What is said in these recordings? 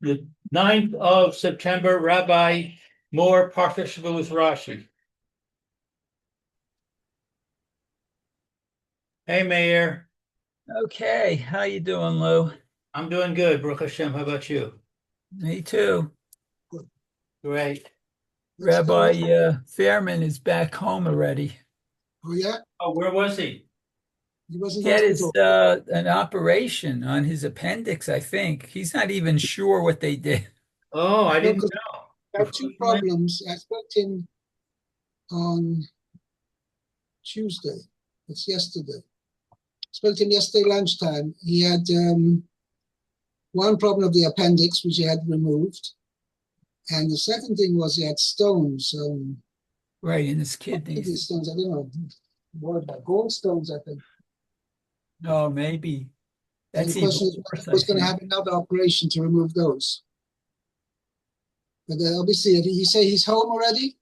The 9th of September, Rabbi Moore, Parsha Hashavua with Rashi. Hey, Mayor. Okay, how you doing, Lou? I'm doing good, Baruch Hashem. How about you? Me too. Great. Rabbi Fairman is back home already. Oh, yeah? Oh, where was he? He was in He had his hospital. an operation on his appendix, I think. He's not even sure what they did. Oh, I No, didn't because know. I had two problems. I spoke to him on Tuesday. It's yesterday. Spoke to him yesterday lunchtime. He had one problem of the appendix, which he had removed. And the second thing was he had stones, Right, in his kidney kidneys. stones. I don't know, more about gallstones, I think. Oh, maybe. And the That's even question is whether worse, he I was going to think. have another operation to remove those. But obviously, did he say he's home already?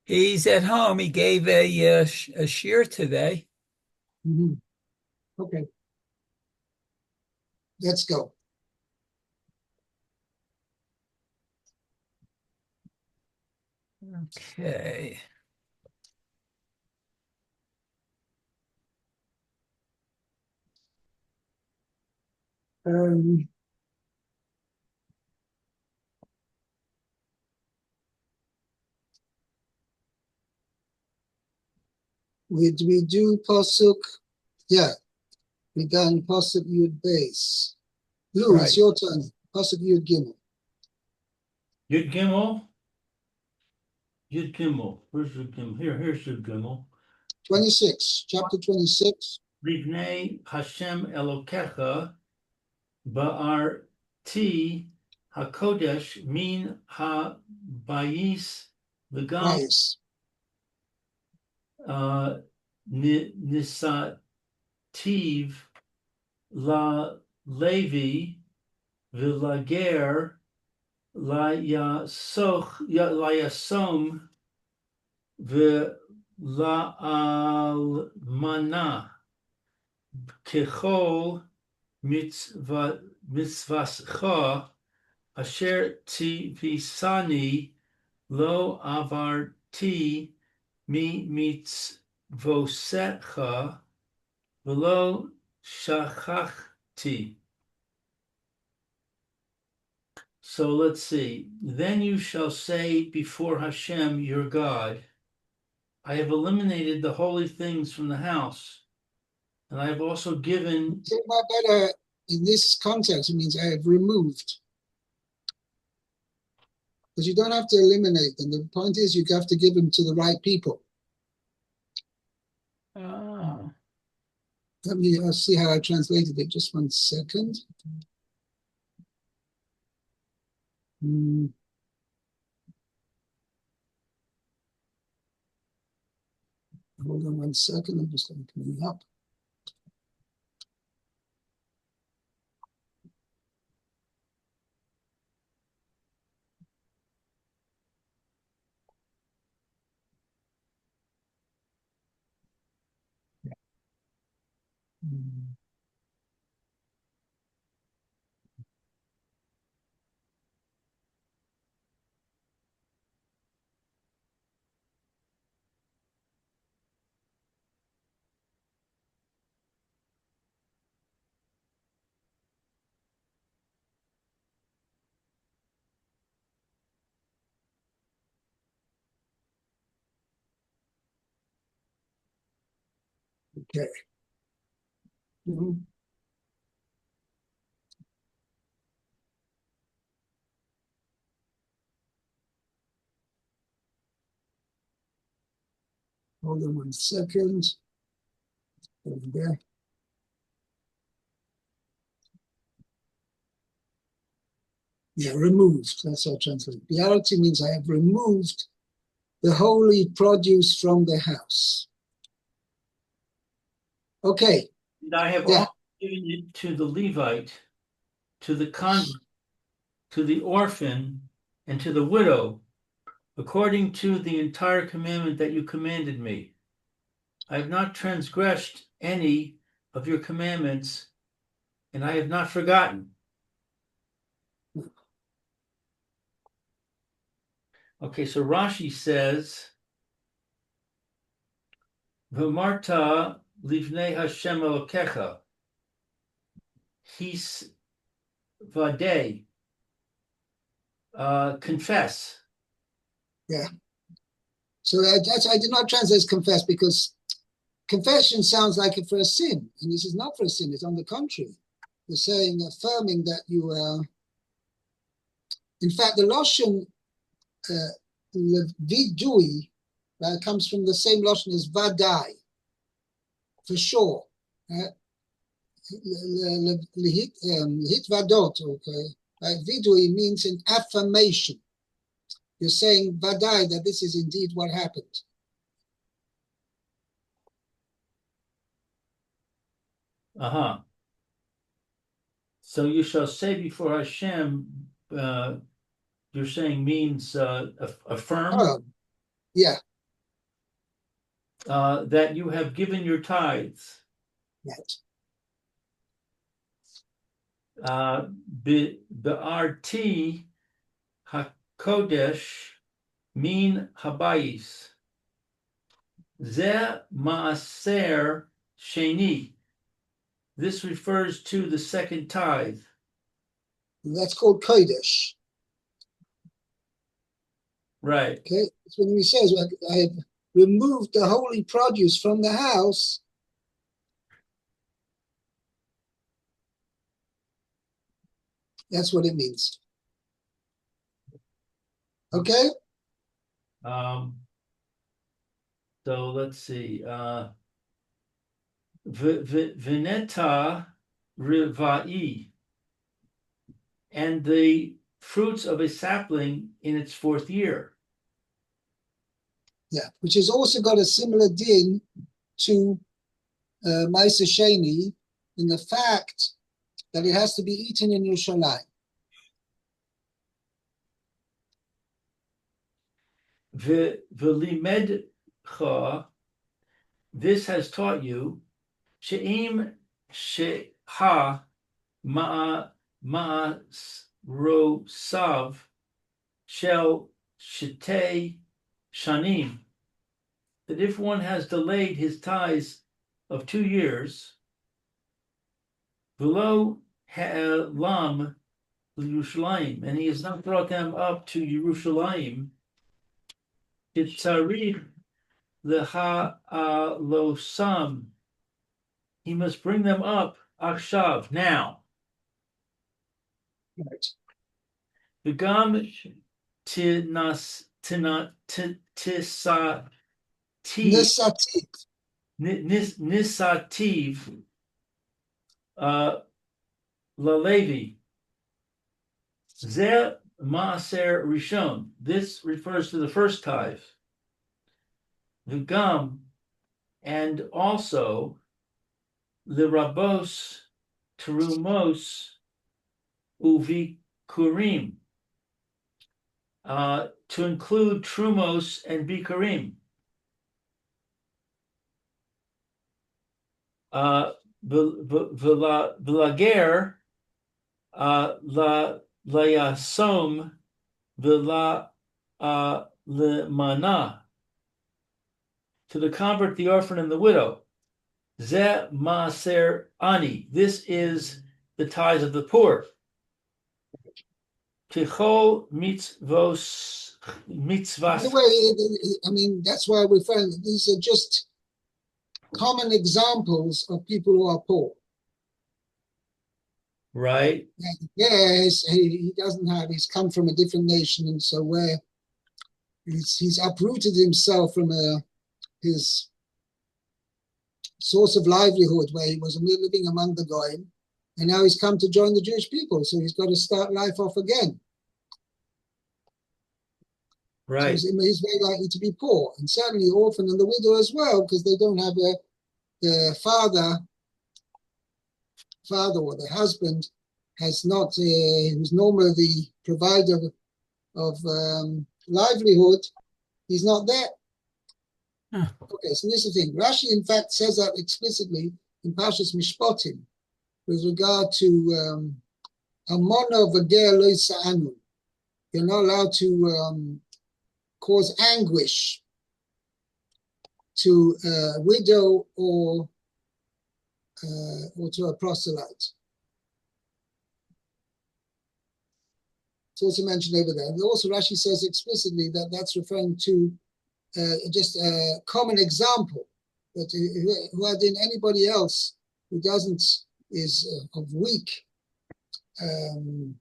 He's at home. He gave a shear today. Mm-hmm. Okay, let's go. Okay. Um, we do Pasuk? Yeah, we done Pasuk Yud Base. Lou, it's Right. your turn. Pasuk Yud Gimel. Yud Gimel? Yud Gimel. Where's Yud Gimel? Here's Yud Gimel. 26, chapter 26. Livnei Hashem Elokecha Ba'arti HaKodesh Min HaBayis V'gam Bias. Nisativ La Levi Villager Layasom V'La'almana Kechol Mitzvascha Asher Tivisani Lo Avarti Mi Mitzvosecha V'lo Shachachti. So let's see. Then you shall say before Hashem your God, I have eliminated the holy things from the house, and I have also given. Say that better in this context, it means I have removed. Because you don't have to eliminate them. The point is you have to give them to the right people. Oh. Let me see how I translated it. Just 1 second. Hold on 1 second. I'm just opening it up. Okay. Hold on 1 second. Over there. Yeah, removed. That's how I translate. Reality means I have removed the holy produce from the house. Okay. And I have Yeah. also given it to the Levite, to the convert, to the orphan, and to the widow, according to the entire commandment that you commanded me. I have not transgressed any of your commandments, and I have not forgotten. Okay, so Rashi says, V'marta livnei Hashem Elokecha, his vadei, confess. Yeah. So that's I did not translate as confess because confession sounds like it for a sin, and this is not for a sin. It's on the contrary. You're saying, affirming that you are. In fact, the Lashon vidui comes from the same Lashon as vadai, for sure. Lehit vadot, okay. Vidui means an affirmation. You're saying vadai that this is indeed what happened. So you shall say before Hashem, you're saying means affirm. Oh, yeah. That you have given your tithes. Right. Be'arti hakodesh min habayis. Ze maaser sheni. This refers to the second tithe. That's called kodesh. Right. Okay. That's when he says, I have removed the holy produce from the house. That's what it means. Okay? So let's see. Vineta rivai, and the fruits of a sapling in its fourth year. Yeah, which has also got a similar din to Ma'aser Sheni in the fact that it has to be eaten in Yerushalayim. V'limedcha, this has taught you, she'im sheha ma'asrosav shel shetei shanim, that if one has delayed his tithes of 2 years, v'lo ha'elam l'Yerushalayim, and he has not brought them up to Yerushalayim, Yitzarib leha'alosam, he must bring them up akshav, now. Right. V'gam nisativ lalevi. Ze maaser rishon. This refers to the first tithe. V'gam, and also l'rabos terumos uvikurim, to include trumos and bikurim. V'lager la yasom v'la lemana, to the convert, the orphan, and the widow. Ze maaser ani. This is the tithes of the poor. Tichol mitzvos By the way, I mean, that's why we find these are just common examples of people who are poor. Right. Yes, he doesn't have, he's come from a different nation, and so where he's uprooted himself from his source of livelihood, where he was living among the Goyim, and now he's come to join the Jewish people, so he's got to start life off again. Right. So he's very likely to be poor, and certainly the orphan and the widow as well, because they don't have the father or the husband has not, who's normally the provider of livelihood, he's not there. Okay, so this is the thing. Rashi, in fact, says that explicitly in Parshas Mishpatim with regard to Amona v'ger lo yisa'anu. You're not allowed to cause anguish to a widow or to a proselyte. It's also mentioned over there. And also, Rashi says explicitly that that's referring to just a common example, that who had in anybody else who is of weak, in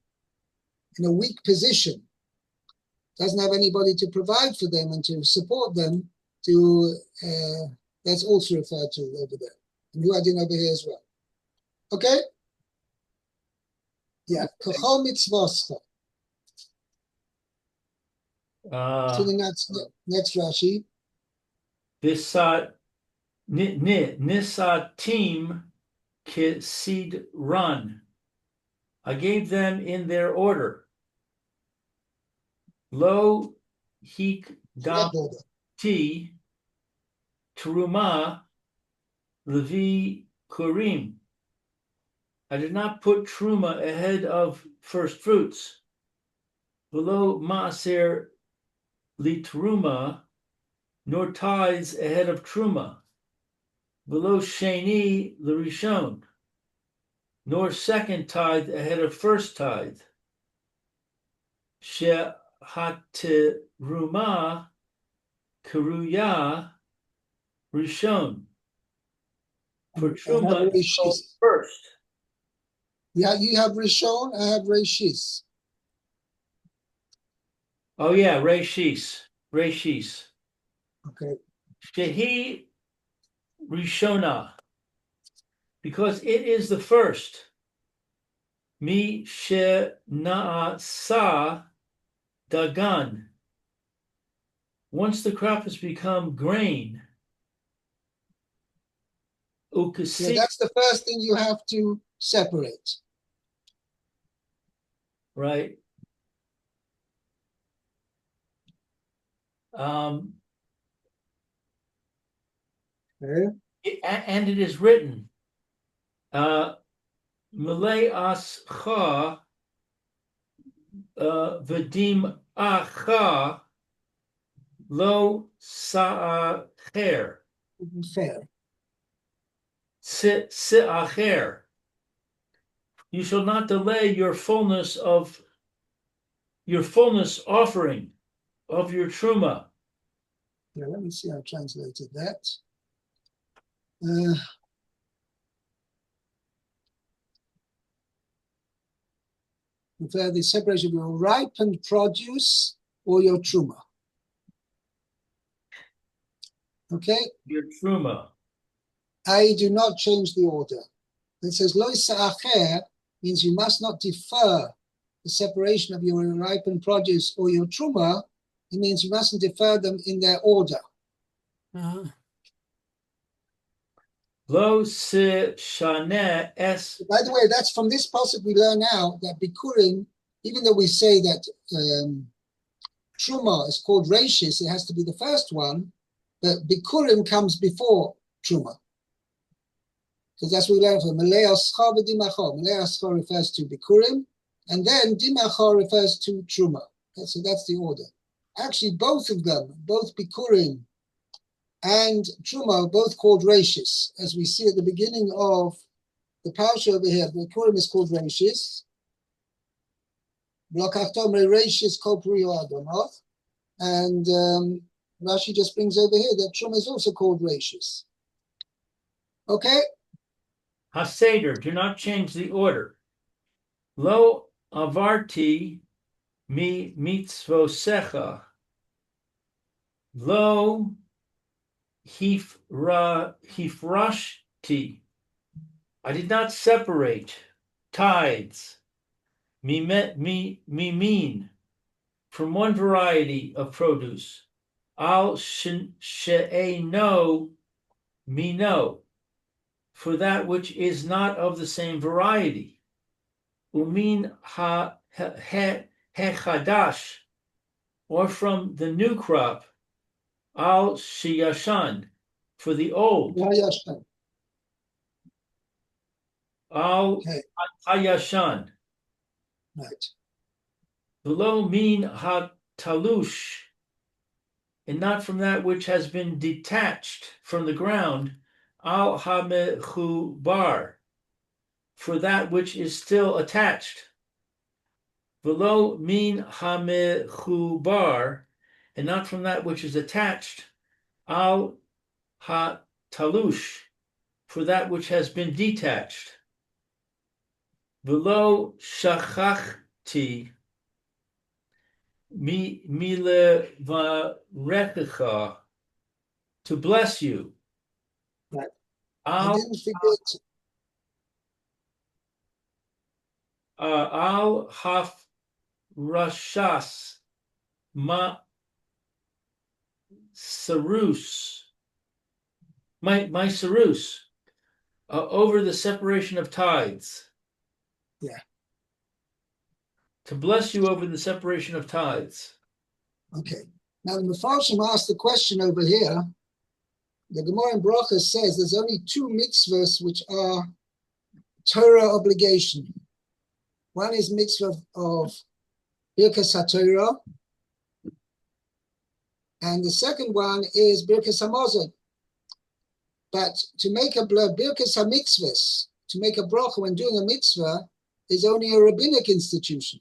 a weak position, doesn't have anybody to provide for them and to support them, that's also referred to over there. And who had in over here as well. Okay? Yeah. Kachol mitzvoscha. To the next Rashi. Nisatim kisid run. I gave them in their order. Lo hikdamti truma levi kurim. I did not put truma ahead of first fruits. Below maaser litruma, nor tithes ahead of truma. Below sheni l'rishon, nor second tithe ahead of first tithe. Shehatiruma karuya rishon. For truma is called first. Yeah, you have rishon, I have reshis. Oh yeah, reshis. Okay. Shehi rishona, because it is the first. Mi she'na'asa dagan. Once the crop has become grain, Yeah, that's the first thing you have to separate. Right. Okay. And it is written, Malay ascha v'dim acha lo sa'acher. Fair. Si'acher. You shall not delay your fullness offering of your truma. Yeah, let me see how I translated that. The separation of your ripened produce or your truma. Okay? Your truma. I do not change the order. It says lo sa'acher means you must not defer the separation of your ripened produce or your truma. It means you mustn't defer them in their order. Lo se shaneh es. By the way, that's from this pasuk we learn now that Bikurim, even though we say that Truma is called Rashis, it has to be the first one, but Bikurim comes before Truma. Because that's what we learn from Malay Aschar v'Dimacha. Malay Aschar refers to Bikurim, and then Dimacha refers to Truma. So that's the order. Actually, both of them, both Bikurim and Truma, are both called Rashis, as we see at the beginning of the Parsha over here. Bikurim is called Rashis. Rashis kol priyo Adonoth. And Rashi just brings over here that Truma is also called Rashis. Okay? Haseder, do not change the order. Lo avarti mi mitzvosecha. Lo hifrashti. I did not separate tithes, mean, from one variety of produce. Al she'eno mino, for that which is not of the same variety. Umin hechadash, or from the new crop. Al sheyashan, for the old. Al hayashan. Right. Below min hatalush, and not from that which has been detached from the ground, al hamechubar, for that which is still attached. Velo min hamechubar, and not from that which is attached, al hatalush, for that which has been detached. Velo shachachti milevarechecha, to bless you. Right. I Al didn't forget. al haf rashas ma sarus, my sarus, over the separation of tithes. Yeah. To bless you over the separation of tithes. Okay. Now the Mefarshim asked the question over here. The Gemara in Bracha says there's only two mitzvahs which are Torah obligation. One is mitzvah of Birkas HaTorah, and the second one is Birkas HaMazon. But to make a Birkas HaMitzvahs, to make a bracha when doing a mitzvah, is only a rabbinic institution.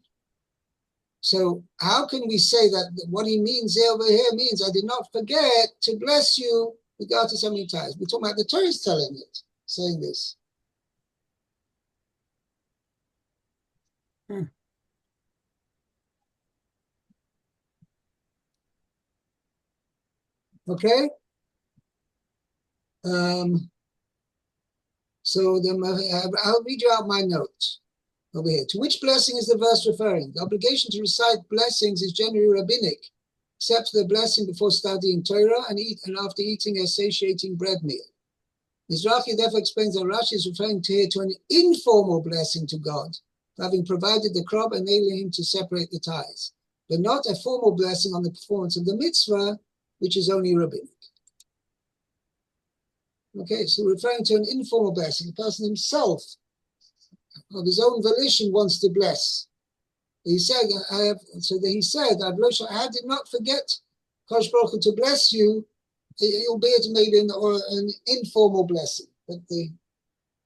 So how can we say that what he means over here means, I did not forget to bless you regardless how many times? We're talking about the Torah is telling it, saying this. Okay? So I'll read you out my notes over here. To which blessing is the verse referring? The obligation to recite blessings is generally rabbinic, except for the blessing before studying Torah and after eating a satiating bread meal. Mizrahi therefore explains that Rashi is referring to an informal blessing to God, having provided the crop, enabling him to separate the ties, but not a formal blessing on the performance of the mitzvah, which is only rabbinic. Okay, so referring to an informal blessing, the person himself, of his own volition, wants to bless. He said, I did not forget, Kosh Baruch Hu, to bless you, albeit maybe an informal blessing. But the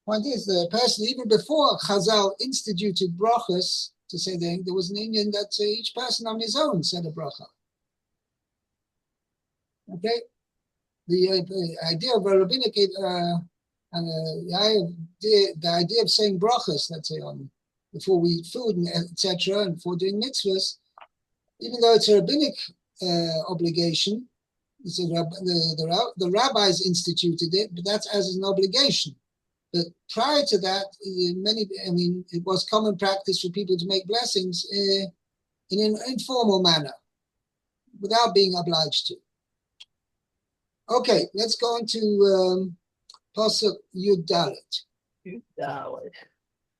point is, the person, even before Chazal instituted brachas, to say there was an Indian that each person on his own said a bracha. Okay? The idea of a rabbinic, the idea of saying brachas, let's say, on before we eat food, etc., and before doing mitzvahs, even though it's a rabbinic obligation, the rabbis instituted it, but that's as an obligation. But prior to that, it was common practice for people to make blessings in an informal manner, without being obliged to. Okay, let's go on to Pasuk Yud Dalet.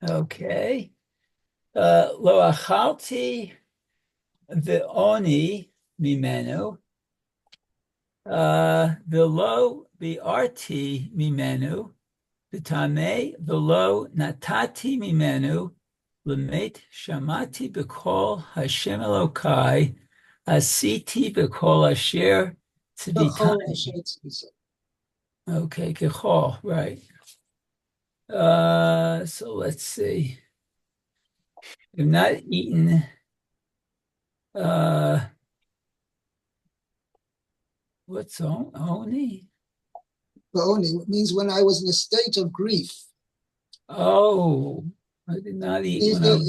Okay. Lo achalti ve'oni mimenu, velo bi'arti mimenu, v'tamei velo natati mimenu, lemet shamati b'kol Hashem Elokai, asiti b'kol asher tzvitani. Okay, kechol, right. So let's see. I've not eaten what's oni? Oni means when I was in a state of grief. Oh, I did not eat Is when I was...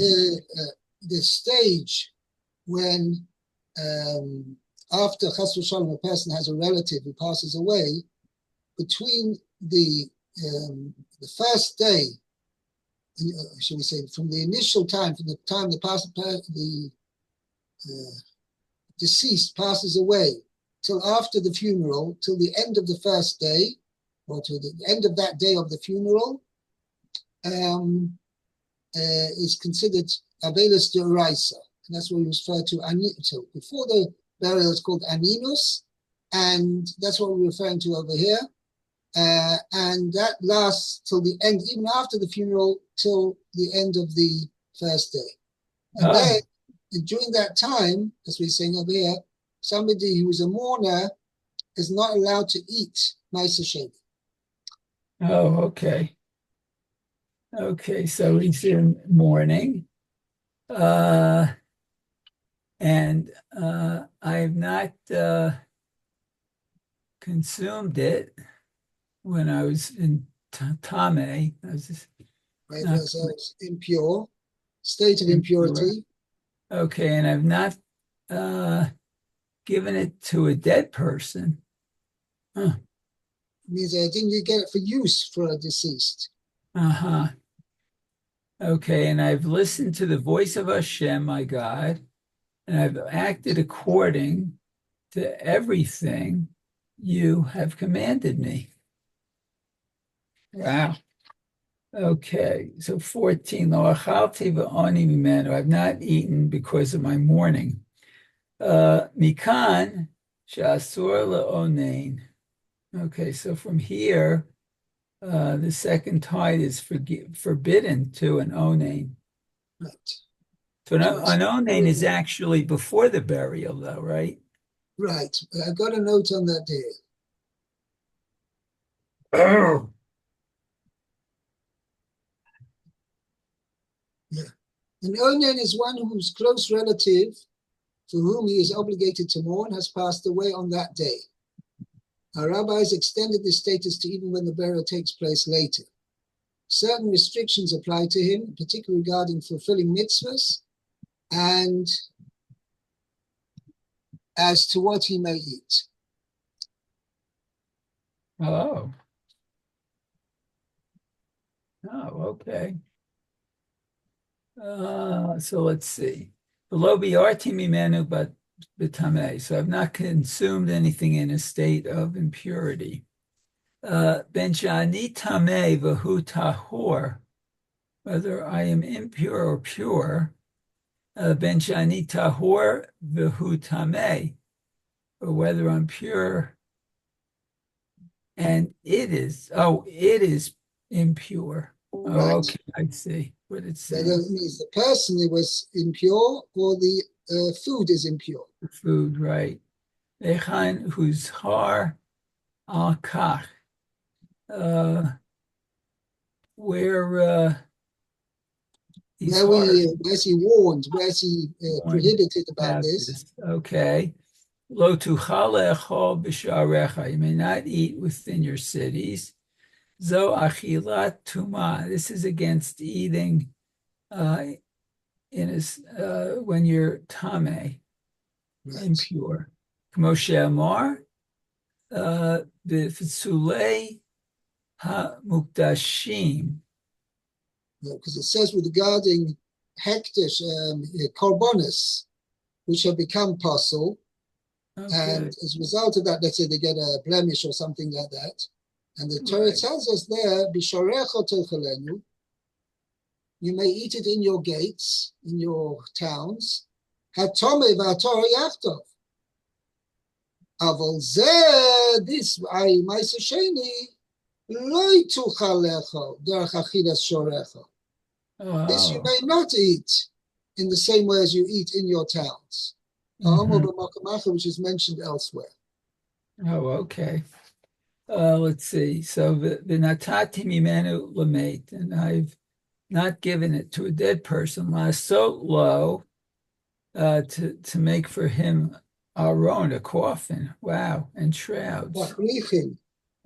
the stage when after Chas v'Shalom a person has a relative who passes away, between the first day, shall we say, from the initial time, from the time the deceased passes away till after the funeral, till the end of the first day, or to the end of that day of the funeral, is considered Avelis D'Oraisa. And that's what we refer to. So before the burial, it's called Aninus, and that's what we're referring to over here. And that lasts till the end, even after the funeral, till the end of the first day. And then, during that time, as we're saying over here, somebody who is a mourner is not allowed to eat Ma'aser Sheni. Oh, okay. Okay, so he's in mourning. And I have not consumed it when I was in Tame. I was just Right? not As impure, state of impure. impurity. Okay, and I've not given it to a dead person. Huh. Means I didn't get it for use for a deceased. Uh-huh. Okay, and I've listened to the voice of Hashem, my God, and I've acted according to everything you have commanded me. Wow. Okay, so 14, Lo achalti v'oni mimenu. I've not eaten because of my mourning. Mikan she'asur le'onein. Okay, so from here, the second tithe is forbidden to an onain. Right. So an onain is actually before the burial, though, right? Right. I got a note on that there. Oh, Yeah. An onan is one whose close relative, for whom he is obligated to mourn, has passed away on that day. Our rabbis extended this status to even when the burial takes place later. Certain restrictions apply to him, particularly regarding fulfilling mitzvahs and as to what he may eat. Oh. Oh, okay. So let's see. Below biarti mimenu but b'tameh. So I've not consumed anything in a state of impurity. Ben shani tameh v'hu tahor. Whether I am impure or pure. Ben shani tahor v'hu tameh. Or whether I'm pure and it is impure. Oh, Right. okay, I see what it That says. means the person was impure or the food is impure. The food, right. Echan whose har al kach. Where he's Where's he warned? Where's he prohibited about this? Okay. Lo tuchal echol b'sharecha. You may not eat within your cities. Zo achilat tuma. This is against eating when you're tame, Right. impure. Moshe Amar, b'fitsulei ha-mukdashim. Because it says regarding hektish, korbanos, which have become apostle, Okay. and as a result of that, let's say they get a blemish or something like that, and the Torah tells us there, "Bisharecha tochalenu," you may eat it in your gates, in your towns. Hatome v'ator yachtov. Aval zeh this I ma'aser sheni lo tuchal lecho derech achilas shorecha. This you may not eat in the same way as you eat in your towns. Which is mentioned elsewhere. Oh, okay. Let's see. So v'natati mimenu lameit, and I've not given it to a dead person. So low to make for him aron, a coffin. Wow, and shrouds.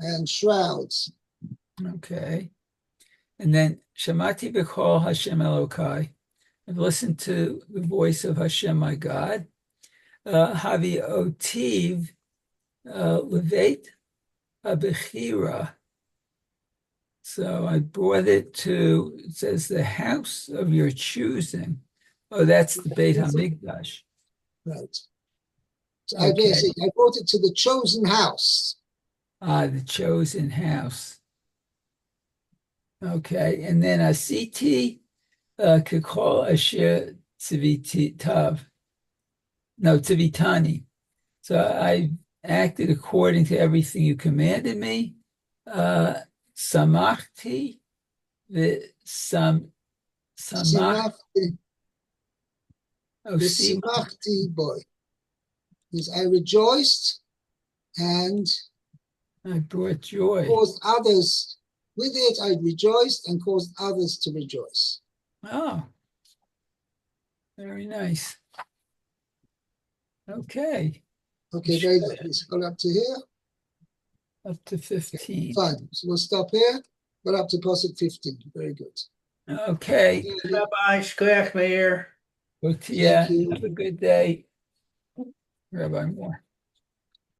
And shrouds. Okay. And then Shamati b'kol Hashem Elokai. I've listened to the voice of Hashem, my God. Havi otiv levet abechira. So I brought it to, it says, the house of your choosing. Oh, that's the Beit HaMikdash. Right. So Okay. I brought it to the chosen house. The chosen house. Okay. And then Asiti Kikol Asher Tzivitav. No, Tzivitani. So I acted according to everything you commanded me. Samachti the Simachti boy. is I rejoiced and I brought joy. caused others, with it I rejoiced and caused others to rejoice. Oh, very nice. Okay, Okay, very good. Let's go up to here. up to 15. Fine. So we'll stop here. Go up to Pasuk 15. Very good. Okay, Rabbi Shkoyach Meir. well, yeah, you. have a good day, Rabbi Moore.